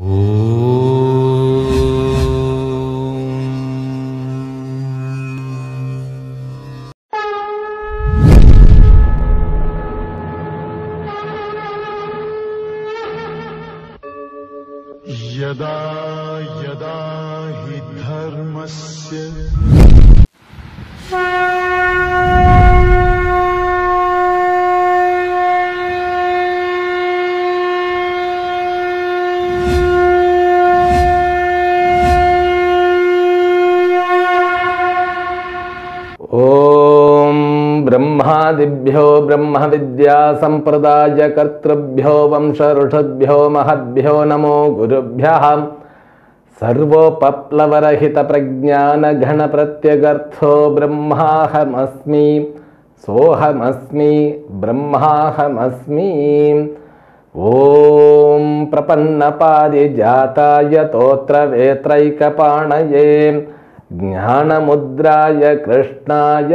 यदा यदा हि धर्मस्य ब्रह्मादिभ्यो ब्रह्म विद्या संप्रदाय कर्तृभ्यो वंश ऋषभ्यो महद्भ्यो नमो गुरुभ्यः सर्वोपप्लवरहित प्रज्ञान घन प्रत्यगर्थो ब्रह्माहमस्मि सोहमस्मि ब्रह्माहमस्मि ओम प्रपन्न पारिजाताय तोत्र वेत्रैकपाणये ज्ञानमुद्राय कृष्णाय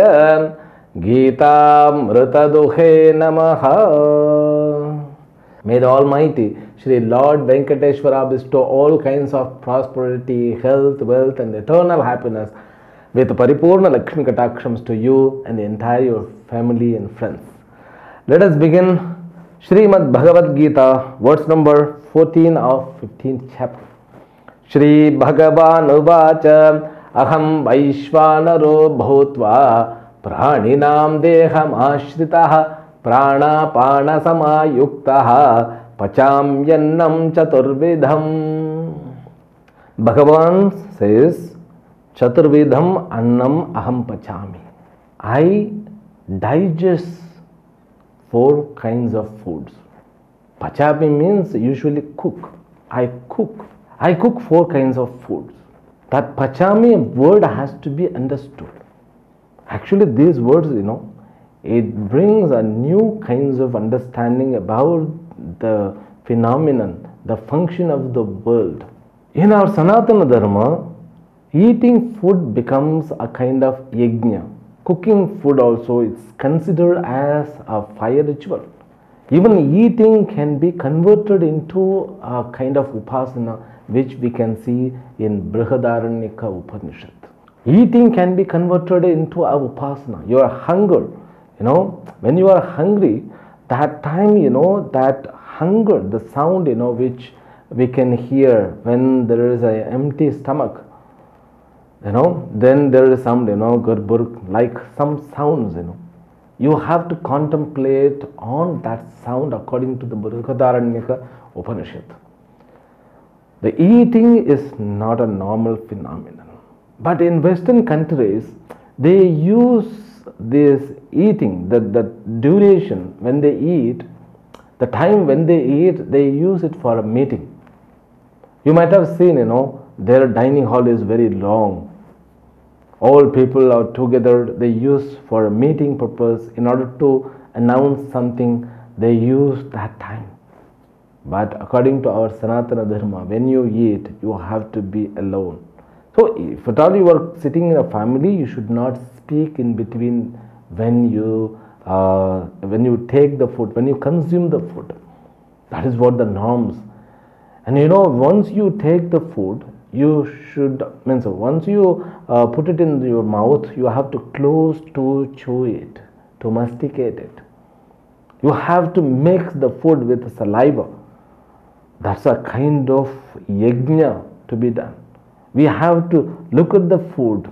गीतामृतदुहे नमः. May the Almighty Shri Lord Venkateshwara bestow all kinds of prosperity, health, wealth and eternal happiness with Paripurna Lakshmi Katakshams to you and the entire family and friends. Let us begin Srimad Bhagavad Gita, verse number 14 of 15th chapter. Shri Bhagavan Uvacha Aham Vaishvanaro Bhutva प्राणिनां देहम आश्रितः प्राणापान समायुक्तः पचाम्यन्नं चतुर्विधम. Bhagavan says chaturvidham annam aham pachami. I digest 4 kinds of foods. Pachami means usually cook. I cook 4 kinds of foods. That pachami word has to be understood. Actually, these words, it brings a new kinds of understanding about the phenomenon, the function of the world. In our Sanatana Dharma, eating food becomes a kind of yajna. Cooking food also is considered as a fire ritual. Even eating can be converted into a kind of upasana, which we can see in Brihadaranyaka Upanishad. Eating can be converted into a upasana. Your hunger, when you are hungry, that time, that hunger, the sound, which we can hear when there is an empty stomach, then there is some, gurbur, like some sounds, You have to contemplate on that sound according to the Brihadaranyaka Upanishad. The eating is not a normal phenomenon. But in Western countries, they use this eating, the duration when they eat, the time when they eat, they use it for a meeting. You might have seen, their dining hall is very long. All people are together, they use for a meeting purpose. In order to announce something, they use that time. But according to our Sanatana Dharma, when you eat, you have to be alone. So, if at all you are sitting in a family, you should not speak in between when you take the food, when you consume the food. That is what the norms. And once you take the food, you should, once you put it in your mouth, you have to close to chew it, to masticate it. You have to mix the food with saliva. That's a kind of yajna to be done. We have to look at the food.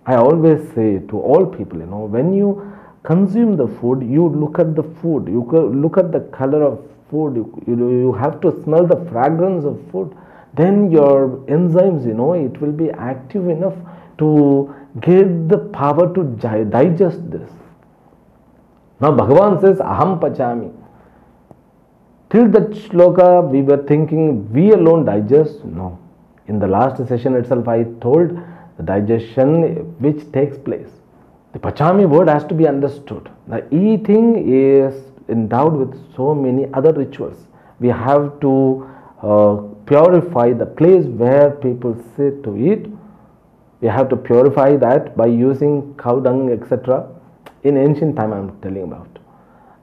I always say to all people, when you consume the food, you look at the food, you look at the color of food, you have to smell the fragrance of food. Then your enzymes, it will be active enough to get the power to digest this. Now Bhagavan says, Aham Pachami. Till that shloka, we were thinking we alone digest. No. In the last session itself, I told the digestion which takes place. The Pachami word has to be understood. The eating is endowed with so many other rituals. We have to purify the place where people sit to eat. We have to purify that by using cow dung, etc. In ancient time, I am telling about.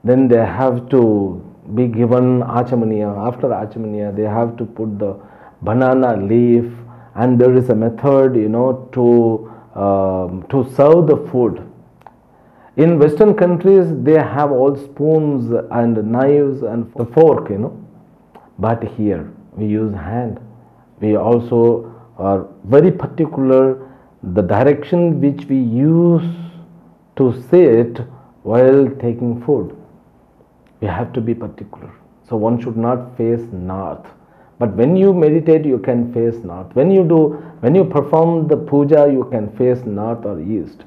Then they have to be given achamaniya. After achamaniya, they have to put the banana leaf, and there is a method, to serve the food. In Western countries, they have all spoons and knives and the fork, But here, we use hand. We also are very particular the direction which we use to sit while taking food. We have to be particular. So one should not face north. But when you meditate, you can face north. When you perform the puja, you can face north or east.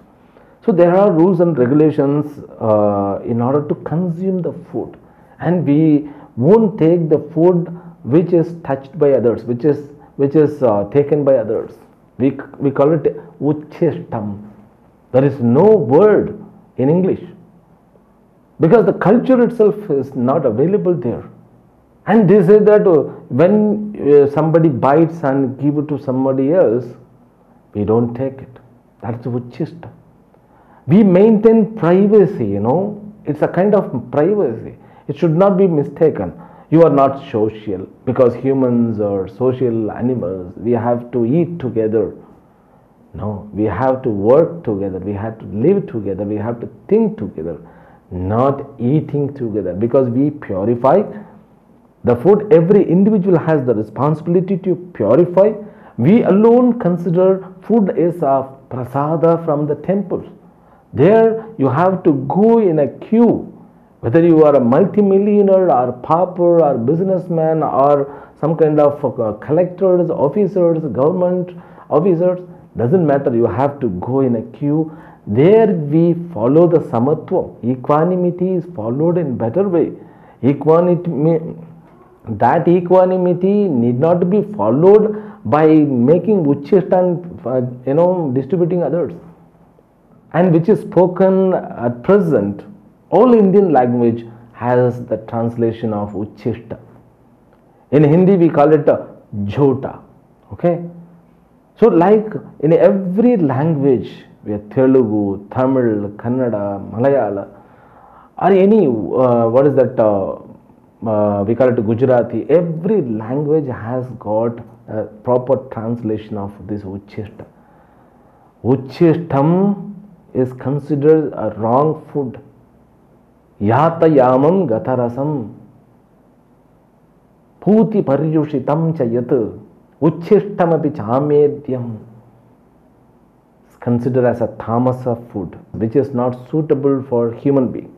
So there are rules and regulations in order to consume the food. And we won't take the food which is touched by others, which is taken by others. We call it uchishtam. There is no word in English, because the culture itself is not available there. And they say that when somebody bites and give it to somebody else, we don't take it. That's uchishtam. We maintain privacy, It's a kind of privacy. It should not be mistaken. You are not social, because humans are social animals. We have to eat together. No, we have to work together. We have to live together. We have to think together, not eating together, because we purify the food. Every individual has the responsibility to purify. We alone consider food is a prasada from the temples. There you have to go in a queue. Whether you are a multimillionaire or pauper or businessman or some kind of collectors, officers, government officers, doesn't matter. You have to go in a queue. There we follow the samatva. Equanimity is followed in better way. That equanimity need not be followed by making uchishta and distributing others. And which is spoken at present. All Indian language has the translation of uchishta. In Hindi we call it jhota. Okay. So like in every language, we have Telugu, Tamil, Kannada, Malayalam, or any we call it Gujarati. Every language has got a proper translation of this uchishta. Uchishtam is considered a wrong food. Yata yamam gatarasam puti paryushitam chayat uchishtam api chamedyam. It's considered as a tamasa food, which is not suitable for human being.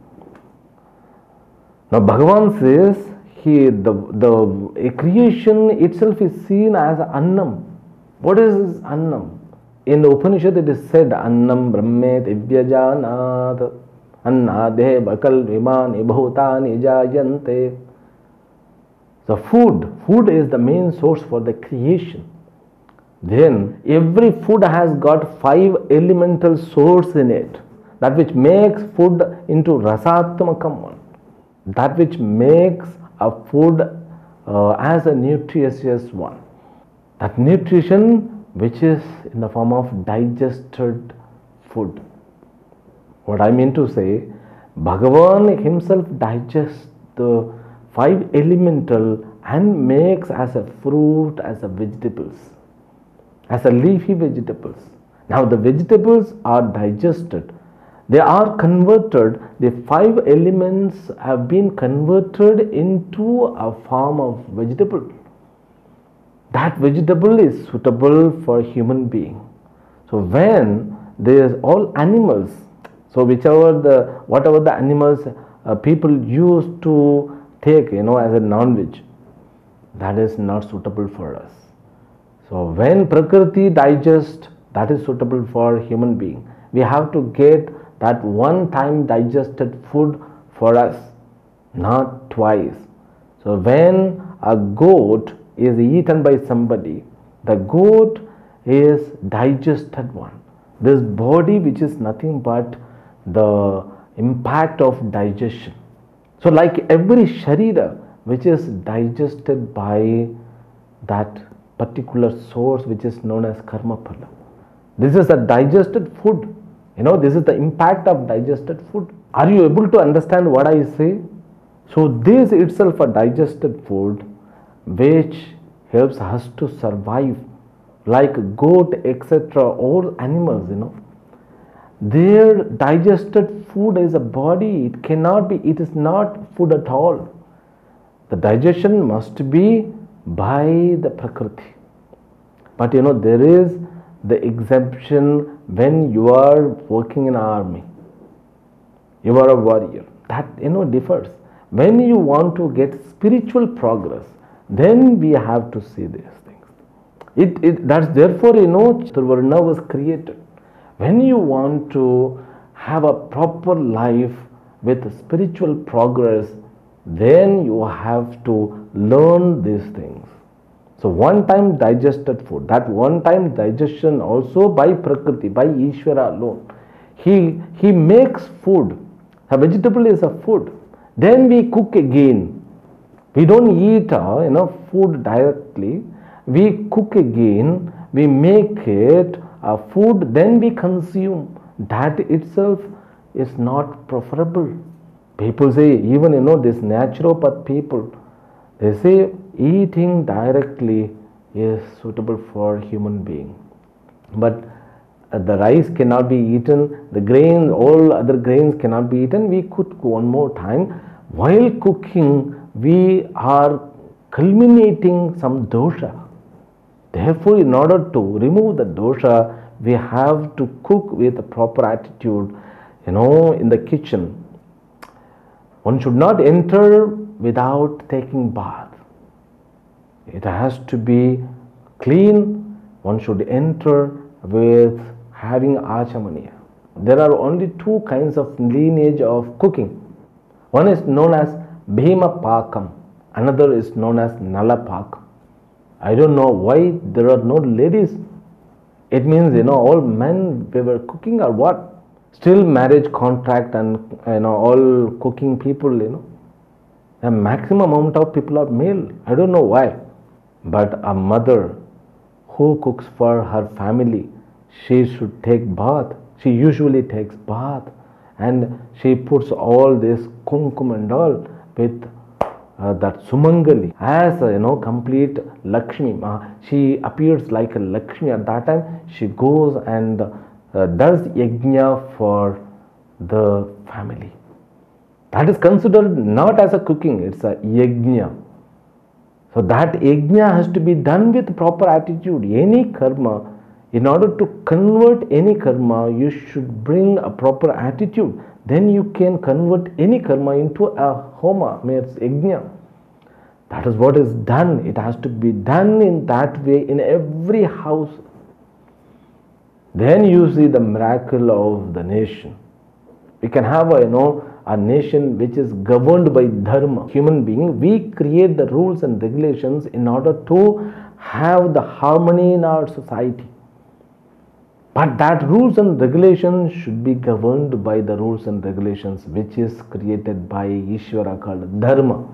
Now Bhagavan says the creation itself is seen as annam. What is annam? In the Upanishad it is said annam brahmet ivyajanat annade bakal vimani bhutani jayante. So food is the main source for the creation. Then every food has got 5 elemental source in it, that which makes food into rasatmakam one, that which makes a food as a nutritious one. That nutrition which is in the form of digested food. What I mean to say, Bhagavan himself digests the 5 elemental and makes as a fruit, as a vegetables, as a leafy vegetables. Now the vegetables are digested. They are converted, the 5 elements have been converted into a form of vegetable. That vegetable is suitable for human being. So when there is all animals, so whatever the animals people used to take, as a non-veg, that is not suitable for us. So when Prakriti digests, that is suitable for human being. We have to get that one time digested food for us, not twice. So when a goat is eaten by somebody, the goat is digested one. This body which is nothing but the impact of digestion. So like every sharira which is digested by that particular source which is known as karma phala. This is a digested food. This is the impact of digested food. Are you able to understand what I say? So this itself a digested food which helps us to survive. Like goat, etc., all animals, their digested food is a body. It is not food at all. The digestion must be by the Prakriti. But there is the exemption when you are working in army. You are a warrior. That differs. When you want to get spiritual progress, then we have to see these things. That's therefore Varna was created. When you want to have a proper life with spiritual progress, then you have to learn these things. So one time digested food, that one time digestion also by Prakriti, by Ishvara alone. He makes food. A vegetable is a food. Then we cook again. We don't eat food directly. We cook again. We make it a food. Then we consume. That itself is not preferable. People say, even this naturopath people, they say eating directly is suitable for human being. But the rice cannot be eaten, the grains, all other grains cannot be eaten. We cook one more time. While cooking, we are culminating some dosha. Therefore, in order to remove the dosha, we have to cook with a proper attitude, in the kitchen. One should not enter without taking bath. It has to be clean. One should enter with having achamaniya. There are only two kinds of lineage of cooking. One is known as Bhima Pakam. Another is known as Nala Pakam. I don't know why there are no ladies. It means, all men they were cooking or what? Still marriage contract and, all cooking people, the maximum amount of people are male. I don't know why. But a mother who cooks for her family, she should take bath. She usually takes bath and she puts all this kumkum and all with that Sumangali as a complete Lakshmi. She appears like a Lakshmi. At that time she goes and does yajna for the family. That is considered not as a cooking, it's a yajna. So that yajna has to be done with proper attitude. Any karma, in order to convert any karma, you should bring a proper attitude. Then you can convert any karma into a homa, means yajna. That is what is done. It has to be done in that way in every house. Then you see the miracle of the nation. We can have a nation which is governed by dharma. Human being, we create the rules and regulations in order to have the harmony in our society. But that rules and regulations should be governed by the rules and regulations which is created by Ishvara called dharma.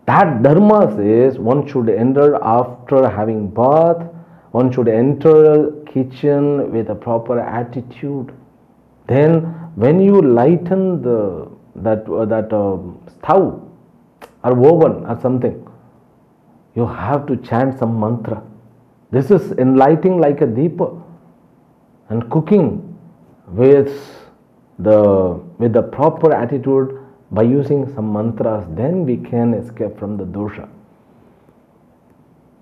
That dharma says one should enter after having bath, one should enter kitchen with a proper attitude. Then when you lighten that stove or oven or something, you have to chant some mantra. This is enlightening like a Deepak. And cooking with the proper attitude by using some mantras, then we can escape from the dosha.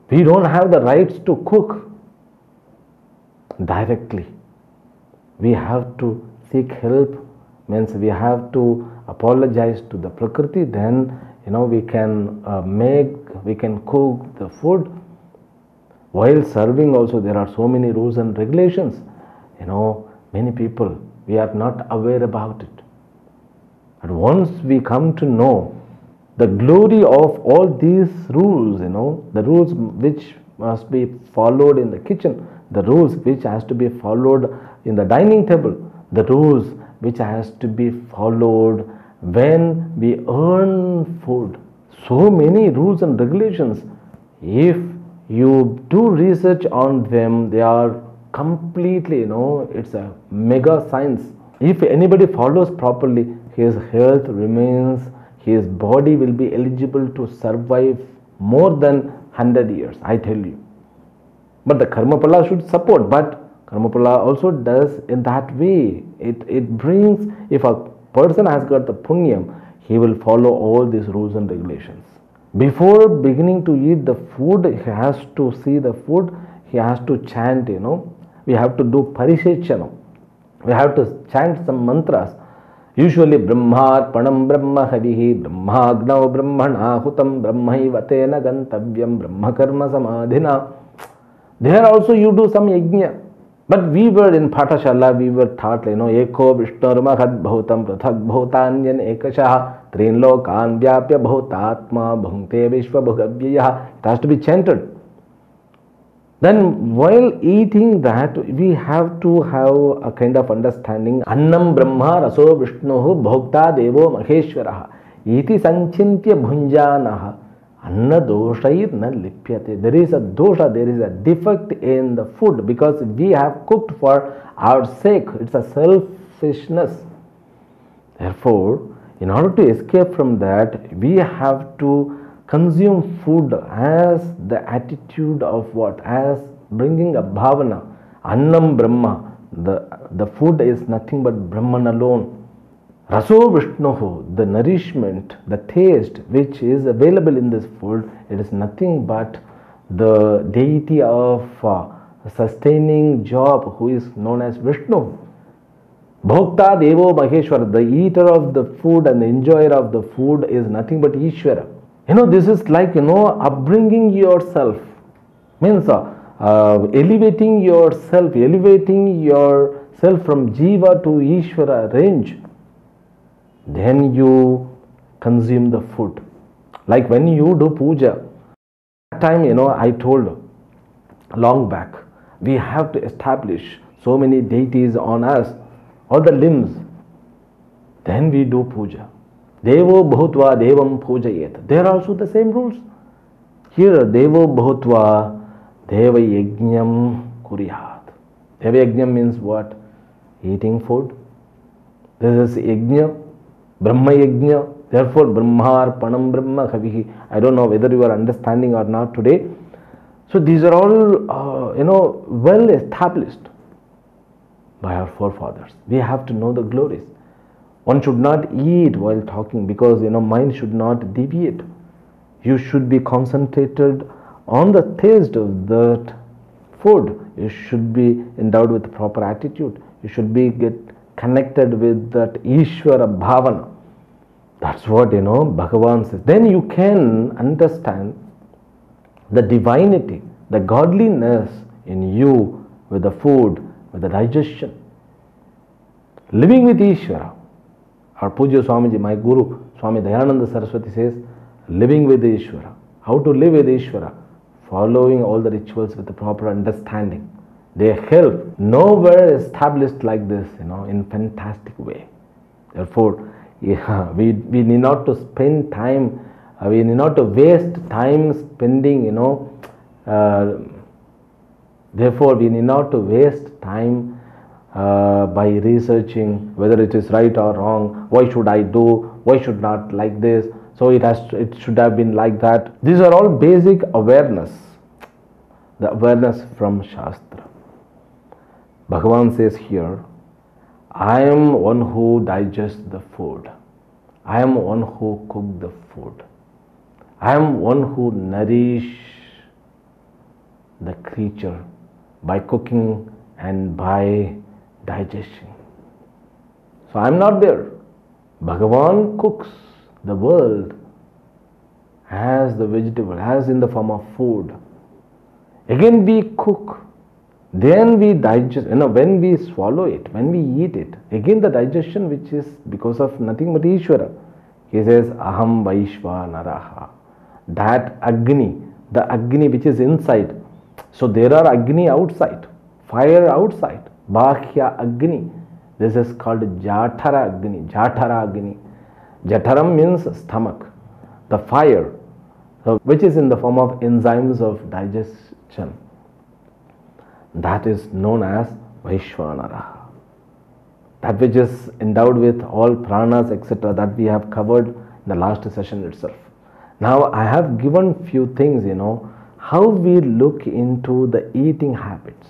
We don't have the rights to cook directly. We have to seek help, means we have to apologize to the Prakriti, then we can we can cook the food. While serving also there are so many rules and regulations. Many people, we are not aware about it. But once we come to know the glory of all these rules, the rules which must be followed in the kitchen, the rules which has to be followed in the dining table, the rules which has to be followed when we earn food. So many rules and regulations. If you do research on them, they are completely, it's a mega science. If anybody follows properly, his health remains, his body will be eligible to survive more than 100 years, I tell you. But the karma pala should support, but karma pala also does in that way. It brings, if a person has got the punyam, he will follow all these rules and regulations. Before beginning to eat the food, he has to see the food, he has to chant, we have to do parishechanam. We have to chant some mantras. Usually Brahmarpanam Brahma Havihi Brahmagnau Brahmana Hutam Brahmaivatena Gantavyam Brahma Karma Samadhina. There also you do some yajna. But we were in Pathashala, we were taught, Eko Vishnurmahad Bhutam Prathak Bhutanyan Ekashaha Trin Lokan Vyapya Bhutatma Bhungte Vishwa Bhugavyaha. It has to be chanted. Then while eating that, we have to have a kind of understanding. Annam Brahma Raso Vishnuhu Bhokta Devo Maheshwaraha Iti Sanchintya Bhunjanaha Anna Doshayir Na Lipyate. There is a dosha, there is a defect in the food because we have cooked for our sake. It's a selfishness. Therefore, in order to escape from that, we have to consume food as the attitude of what? As bringing a bhavana. Annam Brahma. The food is nothing but Brahman alone. Raso Vishnuhu, the nourishment, the taste which is available in this food, it is nothing but the deity of sustaining job who is known as Vishnu. Bhokta Devo Maheshwara, the eater of the food and the enjoyer of the food is nothing but Ishvara. This is like, upbringing yourself. Means elevating yourself from Jiva to Ishvara range. Then you consume the food. Like when you do puja, that time, I told long back, we have to establish so many deities on us, all the limbs. Then we do puja. Devo Bhutva Devam Pujayet. There are also the same rules. Here, Devo Bhutva Deva Yajnam Kuriyat. Deva Yajnam means what? Eating food. This is Yajna, Brahma Yajna. Therefore, Brahmarpanam Brahma Havihi. I don't know whether you are understanding or not today. So these are all, well established by our forefathers. We have to know the glories. One should not eat while talking because, mind should not deviate. You should be concentrated on the taste of that food. You should be endowed with proper attitude. You should be get connected with that Ishvara Bhavana. That's what, Bhagavan says. Then you can understand the divinity, the godliness in you with the food, with the digestion. Living with Ishvara. Our Pujya Swamiji, my Guru, Swami Dayananda Saraswati says, living with Ishvara. How to live with Ishvara? Following all the rituals with the proper understanding. They help. Nowhere established like this, in fantastic way. Therefore, we need not to spend time, we need not to waste time spending, therefore we need not to waste time by researching whether it is right or wrong, why should I do, why should not like this, so it should have been like that. These are all basic awareness, the awareness from Shastra. Bhagavan says here, I am one who digests the food. I am one who cooks the food. I am one who nourishes the creature by cooking and by digestion. So I am not there. Bhagavan cooks the world as the vegetable, as in the form of food. Again we cook. Then we digest, when we swallow it, when we eat it, again the digestion which is because of nothing but Ishvara. He says, Aham Vaishvanaraha. That Agni, the Agni which is inside. So there are Agni outside, fire outside, Bhakya Agni. This is called Jatara Agni, Jatara Agni. Jataram means stomach, the fire, which is in the form of enzymes of digestion. That is known as Vaishvanara. That which is endowed with all pranas, etc., that we have covered in the last session itself. Now I have given few things, how we look into the eating habits.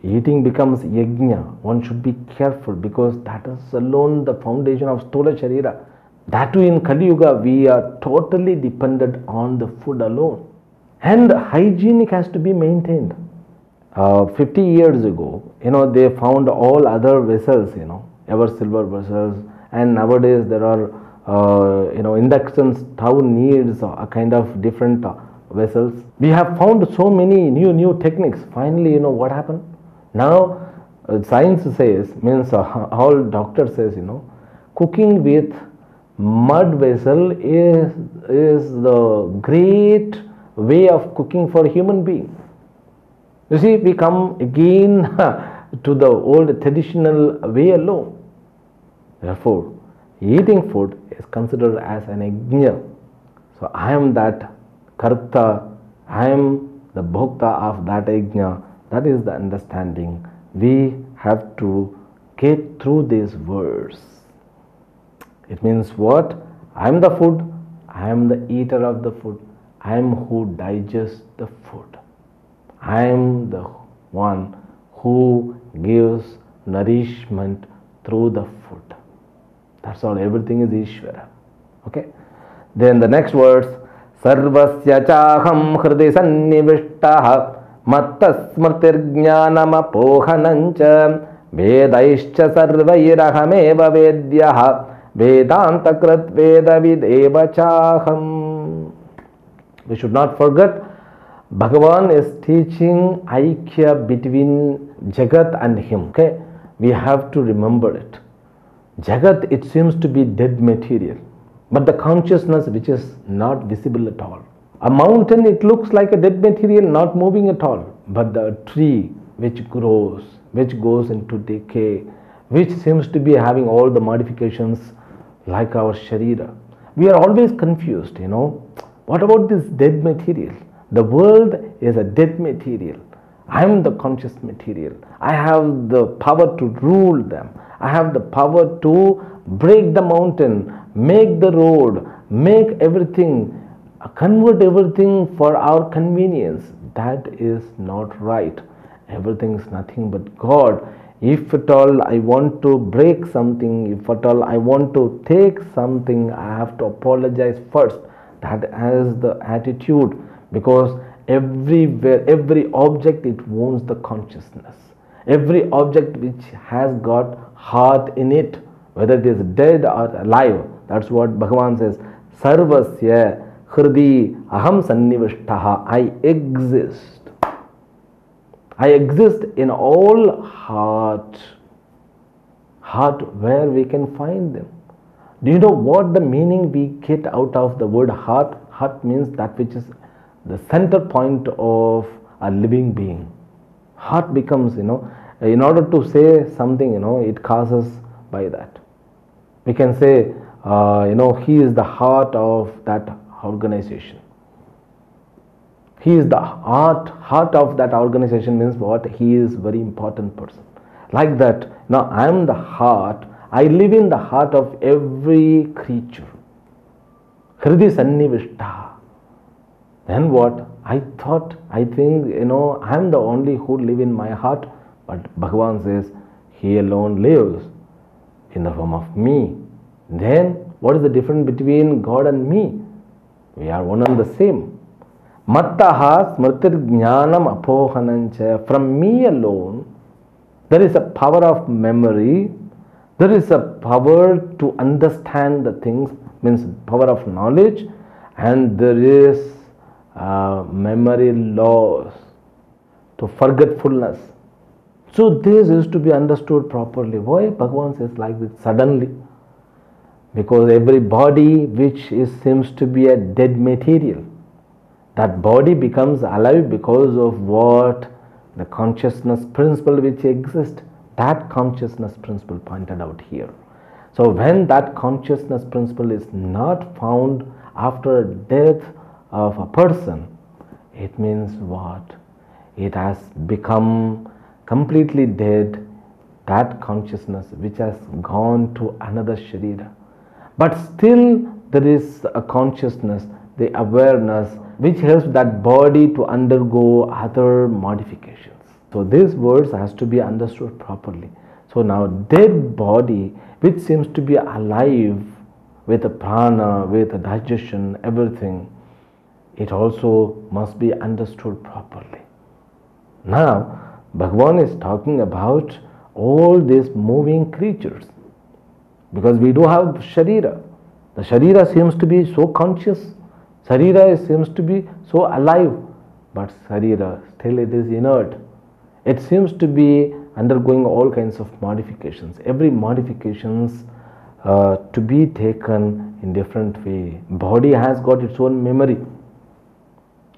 Eating becomes yajna. One should be careful because that is alone the foundation of Sthola Sharira. That too in Kali Yuga, we are totally dependent on the food alone. And hygienic has to be maintained. 50 years ago, they found all other vessels, ever silver vessels, and nowadays there are, induction stove needs a kind of different vessels. We have found so many new techniques. Finally, what happened? Now, science says, means all doctor says, cooking with mud vessel is the great way of cooking for human being. You see, we come again to the old traditional way alone. Therefore, eating food is considered as an yajna. So, I am that karta, I am the bhokta of that yajna. That is the understanding. We have to get through these words. It means what? I am the food, I am the eater of the food, I am who digests the food. I am the one who gives nourishment through the food. That's all. Everything is Ishvara. Okay. Then the next words, Sarvasya chaham hridi sannivishtaha matta smrtir jnanam apohanancha vedaischa sarvairahameva vedyaha vedanta krat vedavideva chaham. We should not forget, Bhagavan is teaching Aikya between Jagat and him. Okay, we have to remember it. Jagat, it seems to be dead material, but the consciousness which is not visible at all. A mountain, it looks like a dead material, not moving at all, but the tree which grows, which goes into decay, which seems to be having all the modifications like our Sharira. We are always confused, What about this dead material? The world is a dead material. I am the conscious material. I have the power to rule them. I have the power to break the mountain, make the road, make everything, convert everything for our convenience. That is not right. Everything is nothing but God. If at all I want to break something, if at all I want to take something, I have to apologize first. That is the attitude, because everywhere, every object, it owns the consciousness. Every object which has got heart in it, whether it is dead or alive, that's what Bhagavan says. Sarvasya hridi aham sannivishtaha. I exist. I exist in all heart. Heart, where we can find them. Do you know what the meaning we get out of the word heart? Heart means that which is the center point of a living being. Heart becomes, in order to say something, it causes by that. We can say, he is the heart of that organization. He is the heart of that organization means what? He is very important person. Like that, now I am the heart. I live in the heart of every creature. Hridi sannivishta. Then what? I think, I am the only who live in my heart. But Bhagavan says, He alone lives in the form of me. Then, what is the difference between God and me? We are one and the same. Mattaha smritir jnanam apohanancha. From me alone, there is a power of memory. There is a power to understand the things, means power of knowledge, and there is memory loss, to forgetfulness. So this is to be understood properly. Why Bhagavan says like this suddenly? Because every body which seems to be a dead material, that body becomes alive because of what? The consciousness principle which exists. That consciousness principle pointed out here. So when that consciousness principle is not found after death of a person, it means what? It has become completely dead, that consciousness which has gone to another Sharira. But still there is a consciousness, the awareness which helps that body to undergo other modifications. So these words has to be understood properly. So now dead body, which seems to be alive with the prana, with the digestion, everything, it also must be understood properly. Now Bhagavan is talking about all these moving creatures, because we do have Sharira. The Sharira seems to be so conscious, Sharira seems to be so alive, but Sharira still it is inert. It seems to be undergoing all kinds of modifications. Every modifications to be taken in different way. Body has got its own memory.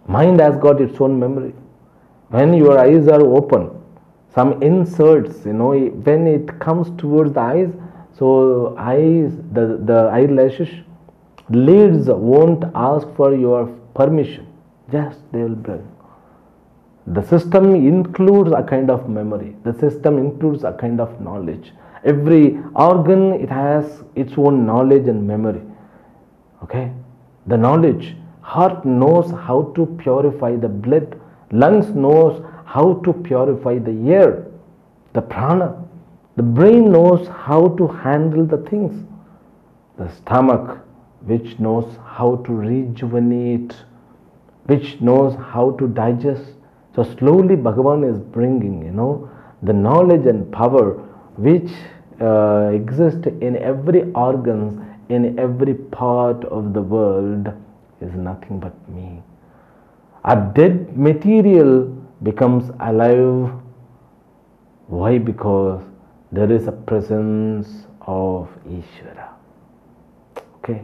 Mind has got its own memory. When your eyes are open, some inserts, when it comes towards the eyes, so eyes, the eyelashes, lids won't ask for your permission. Just they will bring. The system includes a kind of memory. The system includes a kind of knowledge. Every organ, it has its own knowledge and memory. Okay? The knowledge. Heart knows how to purify the blood. Lungs knows how to purify the air, the prana. The brain knows how to handle the things. The stomach, which knows how to rejuvenate, which knows how to digest. So slowly Bhagavan is bringing, the knowledge and power which exist in every organ, in every part of the world, is nothing but me. A dead material becomes alive. Why? Because there is a presence of Ishvara. Okay,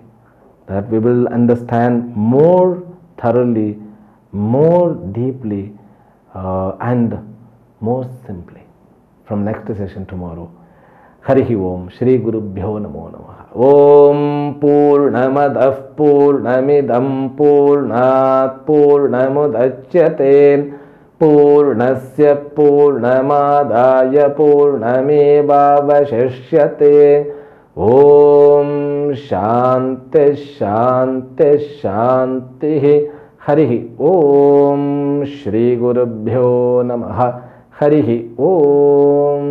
that we will understand more thoroughly, more deeply, and more simply from next session tomorrow. Harihi Om Shri Gurubhyo Namo Namaha. Om Purnamadah Purnamidam Purnat Purnamudachyate Purnasya Purnamadaya Purnamevavashishyate. Om Shanti Shanti Shanti. Harihi Om Shri Gurubhyo Namaha. Harihi Om.